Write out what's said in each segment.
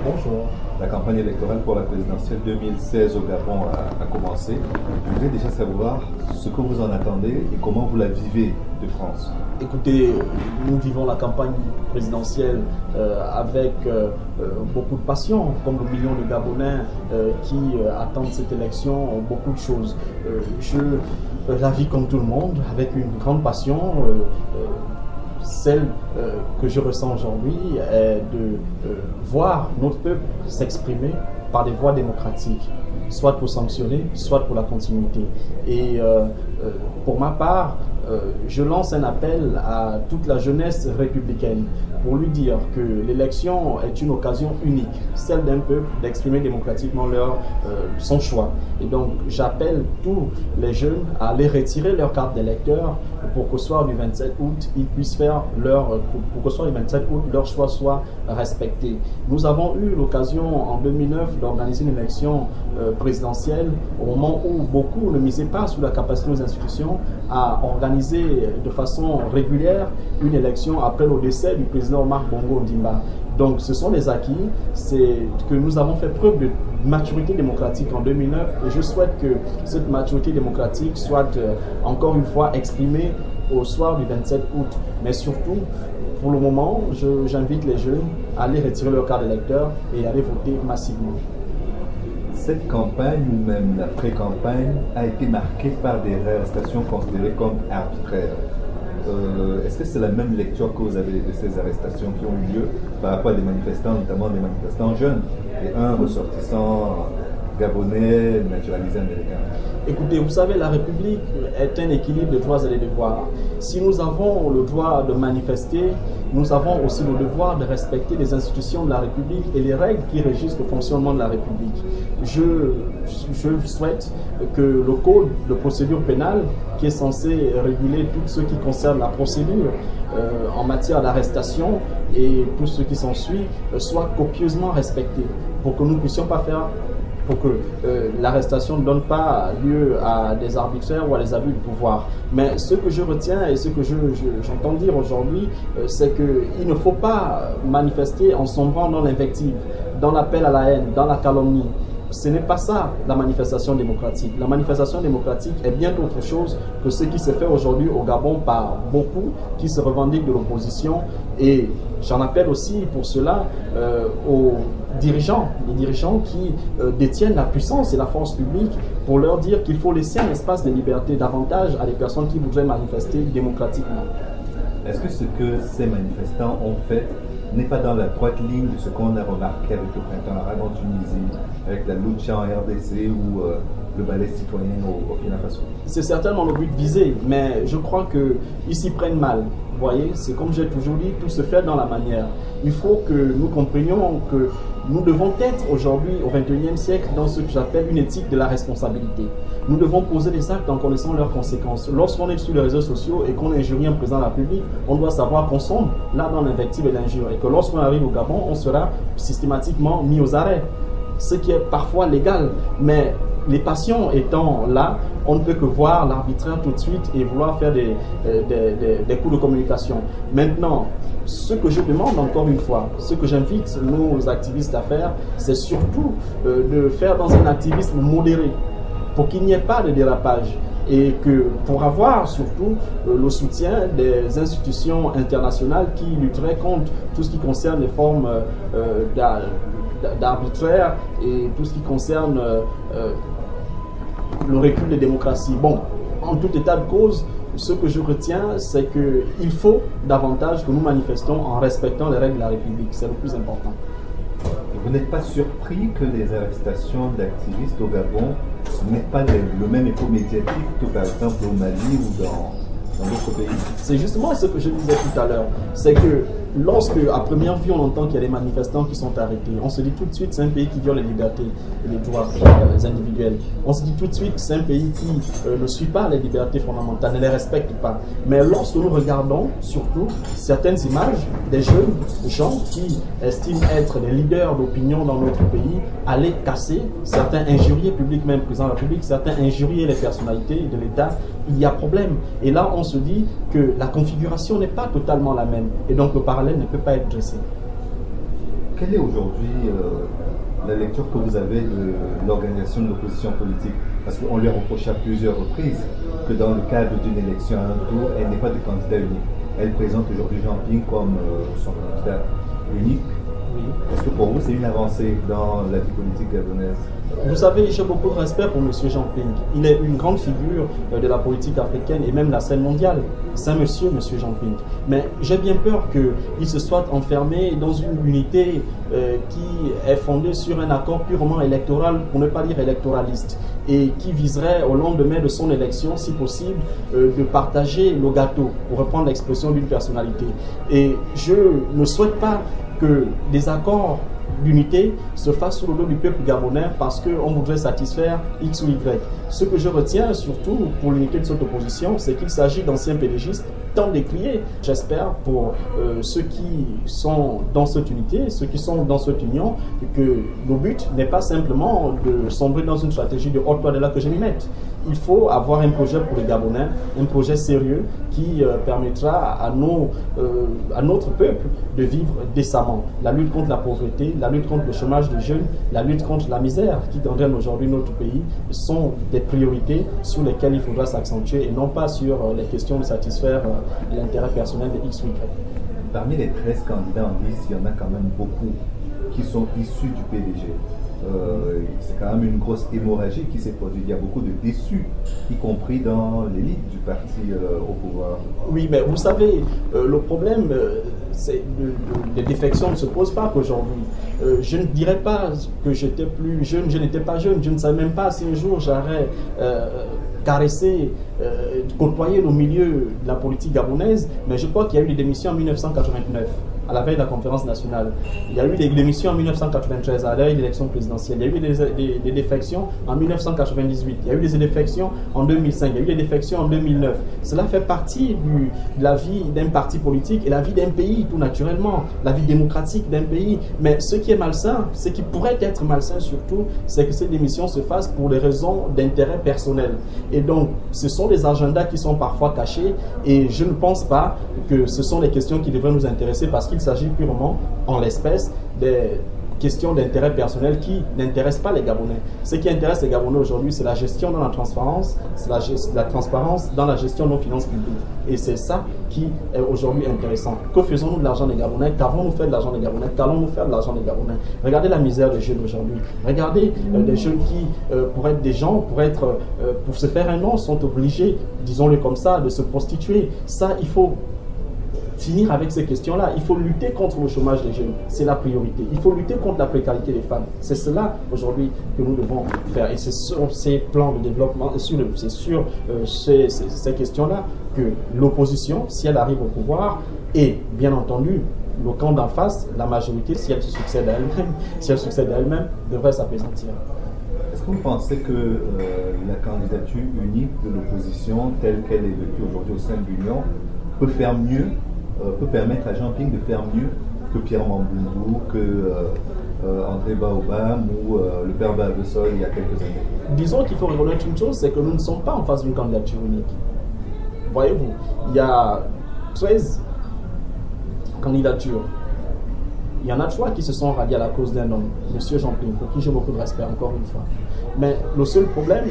Bonjour. La campagne électorale pour la présidentielle 2016 au Gabon a commencé. Je voudrais déjà savoir ce que vous en attendez et comment vous la vivez de France. Écoutez, nous vivons la campagne présidentielle avec beaucoup de passion, comme le million de Gabonais qui attendent cette élection, beaucoup de choses. Je la vis comme tout le monde, avec une grande passion. Celle que je ressens aujourd'hui est de voir notre peuple s'exprimer par des voies démocratiques, soit pour sanctionner, soit pour la continuité. Et pour ma part, je lance un appel à toute la jeunesse républicaine pour lui dire que l'élection est une occasion unique, celle d'un peuple d'exprimer démocratiquement son choix. Et donc j'appelle tous les jeunes à aller retirer leur carte d'électeur pour qu'au soir du 27 août, ils puissent faire pour qu'au soir du 27 août, leur choix soit respecté. Nous avons eu l'occasion en 2009 d'organiser une élection présidentielle au moment où beaucoup ne misaient pas sur la capacité de nos institutions à organiser de façon régulière une élection après le décès du président Omar Bongo Ondimba. Donc ce sont les acquis, c'est que nous avons fait preuve de maturité démocratique en 2009 et je souhaite que cette maturité démocratique soit encore une fois exprimée au soir du 27 août. Mais surtout, pour le moment, j'invite les jeunes à aller retirer leur carte d'électeur et à aller voter massivement. Cette campagne, ou même la pré-campagne, a été marquée par des arrestations considérées comme arbitraires. Est-ce que c'est la même lecture que vous avez de ces arrestations qui ont eu lieu par rapport à des manifestants, notamment des manifestants jeunes, et un ressortissant gabonais naturalisé américain? Écoutez, vous savez, la République est un équilibre de droits et de devoirs. Si nous avons le droit de manifester, nous avons aussi le devoir de respecter les institutions de la République et les règles qui régissent le fonctionnement de la République. Je souhaite que le code de procédure pénale, qui est censé réguler tout ce qui concerne la procédure en matière d'arrestation et tout ce qui s'ensuit, soit copieusement respecté pour que nous ne puissions pas faire pour que l'arrestation ne donne pas lieu à des arbitraires ou à des abus de pouvoir. Mais ce que je retiens et ce que j'entends dire aujourd'hui, c'est qu'il ne faut pas manifester en sombrant dans l'invective, dans l'appel à la haine, dans la calomnie. Ce n'est pas ça la manifestation démocratique. La manifestation démocratique est bien autre chose que ce qui se fait aujourd'hui au Gabon par beaucoup qui se revendiquent de l'opposition. Et j'en appelle aussi pour cela aux dirigeants, les dirigeants qui détiennent la puissance et la force publique pour leur dire qu'il faut laisser un espace de liberté davantage à des personnes qui voudraient manifester démocratiquement. Est-ce que ce que ces manifestants ont fait n'est pas dans la droite ligne de ce qu'on a remarqué avec le printemps arabe en Tunisie, avec la lucha en RDC ou le ballet citoyen au Burkina Faso? C'est certainement le but visé, mais je crois qu'ils s'y prennent mal. Vous voyez, c'est comme j'ai toujours dit, tout se fait dans la manière. Il faut que nous comprenions que nous devons être aujourd'hui, au XXIe siècle, dans ce que j'appelle une éthique de la responsabilité. Nous devons poser des actes en connaissant leurs conséquences. Lorsqu'on est sur les réseaux sociaux et qu'on injurie un président de la République, on doit savoir qu'on sombre là dans l'invective et l'injure. Et que lorsqu'on arrive au Gabon, on sera systématiquement mis aux arrêts. Ce qui est parfois légal, mais les passions étant là, on ne peut que voir l'arbitraire tout de suite et vouloir faire des coups de communication. Maintenant, ce que je demande encore une fois, ce que j'invite nos activistes à faire, c'est surtout de faire dans un activisme modéré pour qu'il n'y ait pas de dérapage et que pour avoir surtout le soutien des institutions internationales qui lutteraient contre tout ce qui concerne les formes d'arbitraire et tout ce qui concerne le recul des démocraties. Bon, en tout état de cause, ce que je retiens, c'est qu'il faut davantage que nous manifestons en respectant les règles de la République. C'est le plus important. Vous n'êtes pas surpris que les arrestations d'activistes au Gabon n'aient pas le même écho médiatique que par exemple au Mali ou dans d'autres pays? C'est justement ce que je disais tout à l'heure. C'est que lorsque, à première vue, on entend qu'il y a des manifestants qui sont arrêtés, on se dit tout de suite que c'est un pays qui viole les libertés et les droits individuels. On se dit tout de suite que c'est un pays qui ne suit pas les libertés fondamentales, ne les respecte pas. Mais lorsque nous regardons surtout certaines images des jeunes gens qui estiment être les leaders d'opinion dans notre pays, aller casser, certains injurier publiquement le président de la République, certains injurier les personnalités de l'État, il y a problème. Et là, on se dit que la configuration n'est pas totalement la même. Et donc, le parallèle ne peut pas être dressé. quelle est aujourd'hui la lecture que vous avez de l'organisation de l'opposition politique? Parce qu'on lui a reproché à plusieurs reprises que dans le cadre d'une élection à un tour, elle n'est pas de candidat unique. Elle présente aujourd'hui Jean Ping comme son candidat unique. Oui. Est-ce que pour vous, c'est une avancée dans la vie politique gabonaise? Vous savez, j'ai beaucoup de respect pour M. Jean Ping. Il est une grande figure de la politique africaine et même de la scène mondiale. C'est un monsieur, M. Jean Ping. Mais j'ai bien peur qu'il se soit enfermé dans une unité qui est fondée sur un accord purement électoral, pour ne pas dire électoraliste, et qui viserait au lendemain de son élection, si possible, de partager le gâteau, pour reprendre l'expression d'une personnalité. Et je ne souhaite pas que des accords d'unité se fassent sous le dos du peuple gabonais parce qu'on voudrait satisfaire X ou Y. Ce que je retiens surtout pour l'unité de cette opposition, c'est qu'il s'agit d'anciens pédégistes tant décriés. J'espère pour ceux qui sont dans cette unité, ceux qui sont dans cette union, que le but n'est pas simplement de sombrer dans une stratégie de haute loi de là que je m'y mette. Il faut avoir un projet pour les Gabonais, un projet sérieux qui permettra à notre peuple de vivre décemment. La lutte contre la pauvreté, la lutte contre le chômage des jeunes, la lutte contre la misère qui gangrène aujourd'hui notre pays sont des priorités sur lesquelles il faudra s'accentuer et non pas sur les questions de satisfaire l'intérêt personnel de X ou Y. Parmi les 13 candidats en lice, il y en a quand même beaucoup qui sont issus du PDG. C'est quand même une grosse hémorragie qui s'est produite. Il y a beaucoup de déçus, y compris dans l'élite du parti au pouvoir. Oui, mais vous savez, le problème, les défections ne se posent pas qu'aujourd'hui. Je ne dirais pas que j'étais plus jeune, je n'étais pas jeune, je ne savais même pas si un jour j'aurais caresser, côtoyer le milieu de la politique gabonaise, mais je crois qu'il y a eu des démissions en 1989, à la veille de la conférence nationale. Il y a eu des démissions en 1993, à la veille de l'élection présidentielle. Il y a eu des défections en 1998. Il y a eu des défections en 2005. Il y a eu des défections en 2009. Cela fait partie de la vie d'un parti politique et la vie d'un pays, tout naturellement, la vie démocratique d'un pays. Mais ce qui est malsain, ce qui pourrait être malsain surtout, c'est que ces démissions se fassent pour des raisons d'intérêt personnel. Et donc, ce sont des agendas qui sont parfois cachés et je ne pense pas que ce sont des questions qui devraient nous intéresser parce qu'il s'agit purement, en l'espèce, des questions d'intérêt personnel qui n'intéressent pas les Gabonais. Ce qui intéresse les Gabonais aujourd'hui, c'est la gestion dans la transparence, c'est la transparence dans la gestion de nos finances publiques. Et c'est ça qui est aujourd'hui intéressant. Que faisons-nous de l'argent des Gabonais? Qu'avons-nous fait de l'argent des Gabonais? Qu'allons-nous faire de l'argent des Gabonais? Regardez la misère des jeunes aujourd'hui. Regardez des jeunes qui, pour être des gens, pour se faire un nom, sont obligés, disons-le comme ça, de se prostituer. Ça, il faut finir avec ces questions-là. Il faut lutter contre le chômage des jeunes. C'est la priorité. Il faut lutter contre la précarité des femmes. C'est cela aujourd'hui que nous devons faire. Et c'est sur ces plans de développement, c'est sur ces questions-là que l'opposition, si elle arrive au pouvoir, et bien entendu, le camp d'en face, la majorité, si elle succède à elle-même, devrait s'apaisantir. Est-ce que vous pensez que la candidature unique de l'opposition, telle qu'elle est vécue aujourd'hui au sein de l'Union, peut faire mieux, peut permettre à Jean Ping de faire mieux que Pierre Mamboundou, que André Baobam ou le père Barbesol il y a quelques années? Disons qu'il faut reconnaître une chose, c'est que nous ne sommes pas en face d'une candidature unique. Voyez-vous, il y a 13 candidatures. Il y en a 3 qui se sont ralliés à la cause d'un homme, M. Jean Ping, pour qui j'ai beaucoup de respect encore une fois. Mais le seul problème,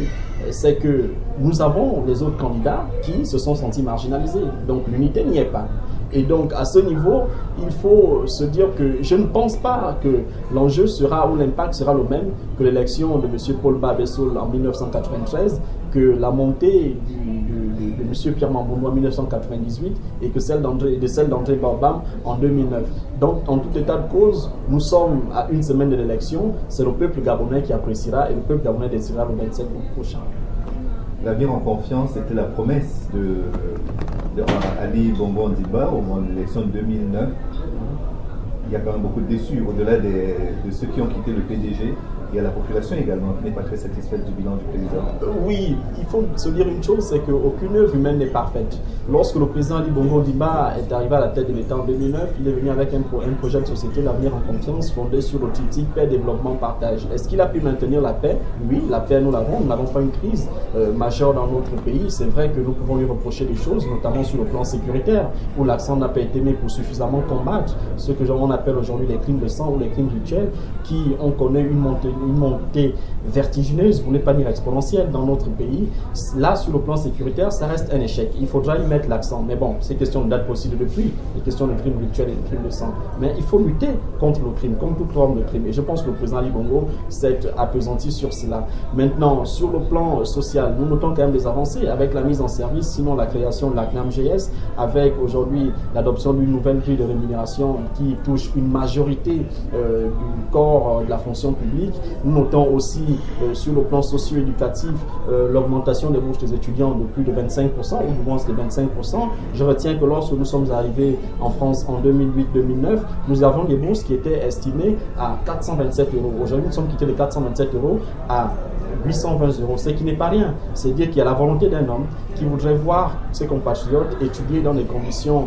c'est que nous avons les autres candidats qui se sont sentis marginalisés. Donc l'unité n'y est pas. Et donc à ce niveau, il faut se dire que je ne pense pas que l'enjeu sera ou l'impact sera le même que l'élection de M. Paul Barbesol en 1993, que la montée de M. Pierre Mamboundou en 1998 et que celle d'André Baobam en 2009. Donc en tout état de cause, nous sommes à une semaine de l'élection, c'est le peuple gabonais qui appréciera et le peuple gabonais décidera le 27 août prochain. L'avenir en confiance était la promesse de Ali Bongo Ondimba au moment de l'élection de 2009. Il y a quand même beaucoup de déçus, au-delà de ceux qui ont quitté le PDG. Il y a la population également qui n'est pas très satisfaite du bilan du président. Oui, il faut se dire une chose, c'est qu'aucune œuvre humaine n'est parfaite. Lorsque le président Ali Bongo Ondimba est arrivé à la tête de l'État en 2009, il est venu avec un projet de société, l'avenir en confiance, fondé sur le triptyque paix, développement, partage. Est-ce qu'il a pu maintenir la paix? Oui, la paix, nous l'avons. Nous n'avons pas une crise majeure dans notre pays. C'est vrai que nous pouvons lui reprocher des choses, notamment sur le plan sécuritaire, où l'accent n'a pas été mis pour suffisamment combattre ce que l'on appelle aujourd'hui les crimes de sang ou les crimes rituels, qui ont connu une montée vertigineuse, pour ne pas dire exponentielle, dans notre pays. Là, sur le plan sécuritaire, ça reste un échec. Il faudra y mettre l'accent. Mais bon, ces questions datent possible depuis, les questions de crimes rituels et de crimes de sang. Mais il faut lutter contre le crime, comme toute forme de crime. Et je pense que le président Ali Bongo s'est appesanti sur cela. Maintenant, sur le plan social, nous notons quand même des avancées avec la mise en service, sinon la création de la CNAMGS, avec aujourd'hui l'adoption d'une nouvelle grille de rémunération qui touche une majorité du corps de la fonction publique. Nous notons aussi sur le plan socio-éducatif l'augmentation des bourses des étudiants de plus de 25%, ou du moins de 25%. Je retiens que lorsque nous sommes arrivés en France en 2008-2009, nous avions des bourses qui étaient estimées à 427 euros. Aujourd'hui, nous sommes quittés de 427 euros à 820 euros, ce qui n'est pas rien. C'est dire qu'il y a la volonté d'un homme qui voudrait voir ses compatriotes étudier dans des conditions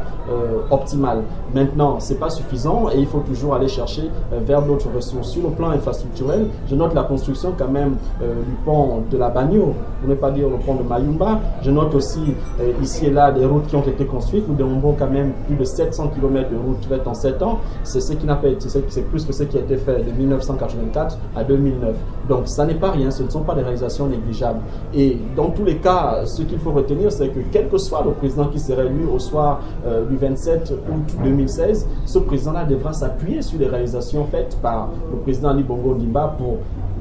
optimales. Maintenant, ce n'est pas suffisant et il faut toujours aller chercher vers d'autres ressources. Sur le plan infrastructurel, je note la construction quand même du pont de la Bagno, pour ne pas dire le pont de Mayumba. Je note aussi ici et là des routes qui ont été construites. Nous dénombrons quand même plus de 700 km de routes faites en 7 ans. C'est ce qui n'a pas été, c'est plus que ce qui a été fait de 1984 à 2009. Donc ça n'est pas rien, ce ne sont pas des réalisations négligeables. Et dans tous les cas, ce qu'il faut retenir, c'est que quel que soit le président qui serait élu au soir du 27 août 2016, ce président-là devra s'appuyer sur les réalisations faites par le président Ali Bongo Ondimba pour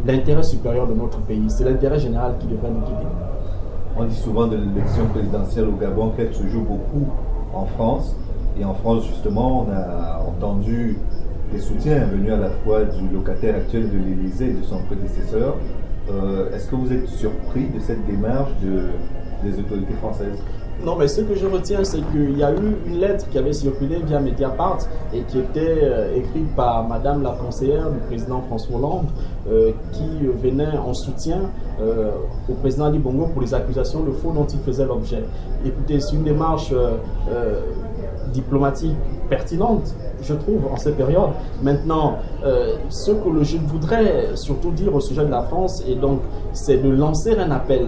l'intérêt supérieur de notre pays. C'est l'intérêt général qui devrait nous guider. On dit souvent de l'élection présidentielle au Gabon qu'elle se joue beaucoup en France. Et en France, justement, on a entendu des soutiens venus à la fois du locataire actuel de l'Élysée et de son prédécesseur. Est-ce que vous êtes surpris de cette démarche des autorités françaises? Non, mais ce que je retiens, c'est qu'il y a eu une lettre qui avait circulé via Mediapart et qui était écrite par Madame la conseillère du président François Hollande, qui venait en soutien au président Ali Bongo pour les accusations de faux dont il faisait l'objet. Écoutez, c'est une démarche diplomatique pertinente, je trouve, en cette période. Maintenant, ce que je voudrais surtout dire au sujet de la France, et donc, c'est de lancer un appel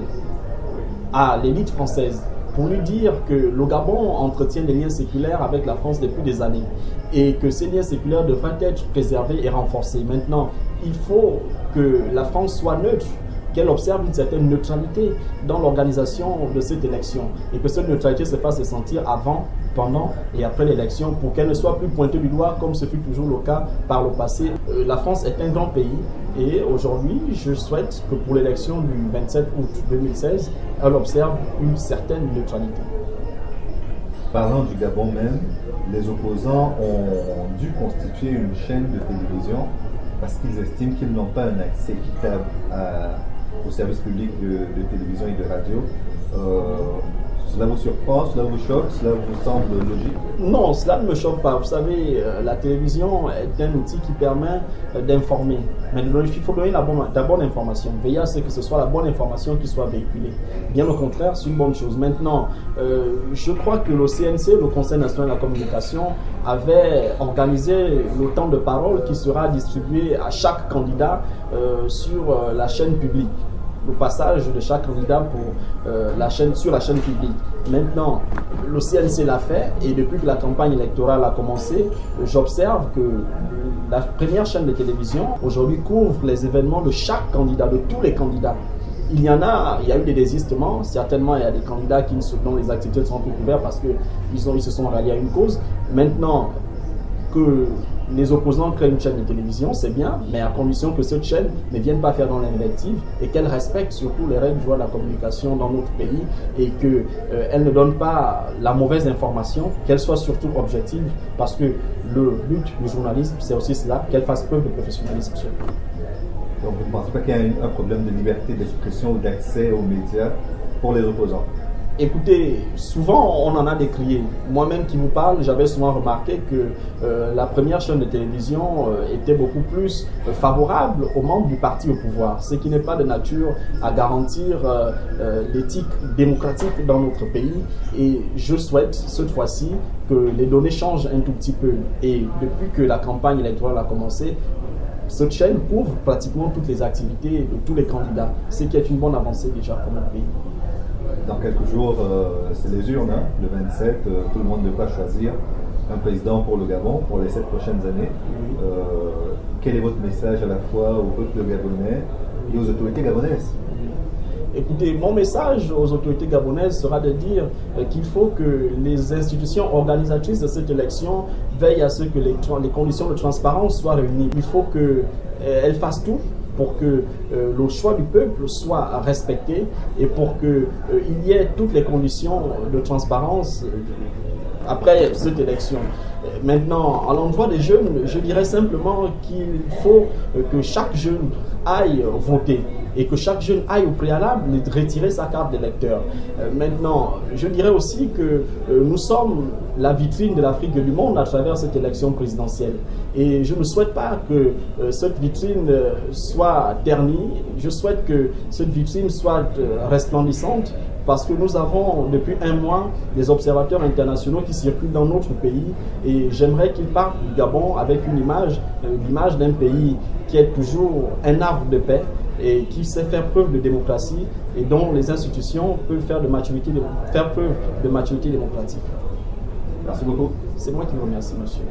à l'élite française pour lui dire que le Gabon entretient des liens séculaires avec la France depuis des années et que ces liens séculaires devraient être préservés et renforcés. Maintenant, il faut que la France soit neutre, qu'elle observe une certaine neutralité dans l'organisation de cette élection et que cette neutralité se fasse sentir avant, pendant et après l'élection pour qu'elle ne soit plus pointée du doigt comme ce fut toujours le cas par le passé. La France est un grand pays et aujourd'hui, je souhaite que pour l'élection du 27 août 2016, elle observe une certaine neutralité. Parlant du Gabon même, les opposants ont dû constituer une chaîne de télévision parce qu'ils estiment qu'ils n'ont pas un accès équitable au service public de télévision et de radio. Cela vous surprend, cela vous choque, cela vous semble logique? Non, cela ne me choque pas. Vous savez, la télévision est un outil qui permet d'informer. Mais il faut donner la bonne information. Veiller à ce que ce soit la bonne information qui soit véhiculée. Bien au contraire, c'est une bonne chose. Maintenant, je crois que le CNC, le Conseil national de la communication, avait organisé le temps de parole qui sera distribué à chaque candidat sur la chaîne publique. Le passage de chaque candidat sur la chaîne publique. Maintenant, le CNC l'a fait et depuis que la campagne électorale a commencé, j'observe que la première chaîne de télévision aujourd'hui couvre les événements de chaque candidat, de tous les candidats. Il y a eu des désistements, certainement il y a des candidats dont les activités ne sont plus couvertes parce qu'ils se sont ralliés à une cause. Maintenant que les opposants créent une chaîne de télévision, c'est bien, mais à condition que cette chaîne ne vienne pas faire dans l'invective et qu'elle respecte surtout les règles du droit de la communication dans notre pays et qu'elle ne donne pas la mauvaise information, qu'elle soit surtout objective, parce que le but du journalisme, c'est aussi cela, qu'elle fasse preuve de professionnalisme surtout. Donc vous ne pensez pas qu'il y a un problème de liberté d'expression ou d'accès aux médias pour les opposants? Écoutez, souvent on en a décrié. Moi-même qui vous parle, j'avais souvent remarqué que la première chaîne de télévision était beaucoup plus favorable aux membres du parti au pouvoir, ce qui n'est pas de nature à garantir l'éthique démocratique dans notre pays. Et je souhaite cette fois-ci que les données changent un tout petit peu. Et depuis que la campagne électorale a commencé, cette chaîne couvre pratiquement toutes les activités de tous les candidats, ce qui est une bonne avancée déjà pour notre pays. Dans quelques jours, c'est les urnes, hein. Le 27, tout le monde devra choisir un président pour le Gabon pour les 7 prochaines années. Quel est votre message à la fois au peuple gabonais et aux autorités gabonaises? Écoutez, mon message aux autorités gabonaises sera de dire qu'il faut que les institutions organisatrices de cette élection veillent à ce que les conditions de transparence soient réunies. Il faut qu'elles fassent tout pour que le choix du peuple soit respecté et pour qu'il y ait toutes les conditions de transparence après cette élection. Maintenant, à l'endroit des jeunes, je dirais simplement qu'il faut que chaque jeune aille voter et que chaque jeune aille au préalable retirer sa carte d'électeur. Maintenant, je dirais aussi que nous sommes la vitrine de l'Afrique et du monde à travers cette élection présidentielle. Et je ne souhaite pas que cette vitrine soit ternie, je souhaite que cette vitrine soit resplendissante, parce que nous avons depuis un mois des observateurs internationaux qui circulent dans notre pays et j'aimerais qu'ils partent du Gabon avec une image, l'image d'un pays qui est toujours un arbre de paix et qui sait faire preuve de démocratie et dont les institutions peuvent faire preuve de maturité démocratique. Merci beaucoup. C'est moi qui vous remercie, monsieur.